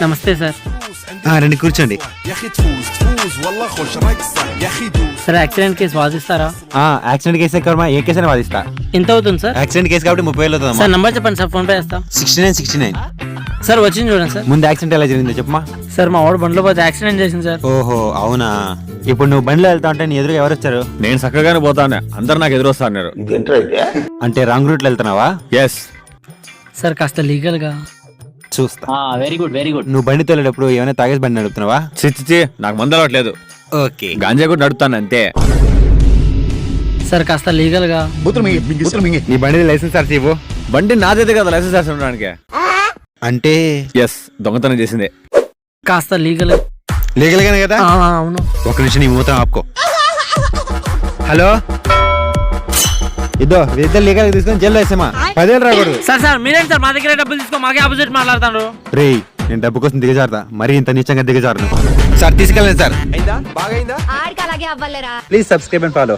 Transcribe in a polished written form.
నమస్తే సార్. రండి కూర్చోండి. సార్ యాక్సిడెంట్ కేసు వాదిస్తారా? యాక్సిడెంట్ కేసు కర్మ ఏ కేసు అని వాదిస్తా. ఎంత అవుతుంది సార్? యాక్సిడెంట్ కేసు కాబట్టి 30,000 అవుతుంది. సార్ నంబర్ చెప్పండి సార్, ఫోన్ పే చేస్తా. 69. సార్ వచ్చింది చూడండి సార్. ముందు యాక్సిడెంట్ ఎలా జరిగిందో చెప్పమా. సార్ మా వాడు బండిలో పోతే యాక్సిడెంట్ చేసింది సార్. ఓహో అవునా. ఇప్పుడు నువ్వు బండిలో వెళ్తా ఉంటే నీ ఎదురుగా ఎవరు వచ్చారు? నేను చక్కగానే పోతాను, అందరు నాకు ఎదురు వస్తా అన్నారు. అంటే రాంగ్ రూట్ లో వెళ్తున్నావా? ఎస్ సార్ కాస్త లీగల్ గా చూస్తా. Very good very good. నువ్వు బండి తోలేటప్పుడు ఏమైనా తాగేసి బండి నడుపుతున్నావా? చిచ్చి నాకు మందు అలవాట్లేదు. ఓకే. గాంజా కూడా నడుపుతాను అంతే. సార్ కాస్త లీగల్ గా. నీ బండి లైసెన్స్ సార్ ఇవ్వు. బండి నాదైతే కదా లైసెన్స్ రాసి ఉండడానికి. అంటే ఎస్ దొంగతనం చేసిందే. కాస్త లీగల్ లీగల్గానే కదా? అవును. ఒక నిమిషం నీ మూతం ఆపుకో. హలో ఇద్దో ఇద్దరు లీగల్ తీసుకొని జైల్లో వేసామా? 10,000 రాకూడదు. సార్ మీరేంటి సార్ మా దగ్గర డబ్బులు తీసుకో మాకే ఆపోజిట్ మాట్లాడతాను. రే నేను డబ్బు కోసం దిగజారుతా, మరీ ఇంత నీచంగా దిగజారును. సార్ తీసుకెళ్ళండి సార్. ఆడికి అలాగే అవ్వాలేరా. Please subscribe and follow.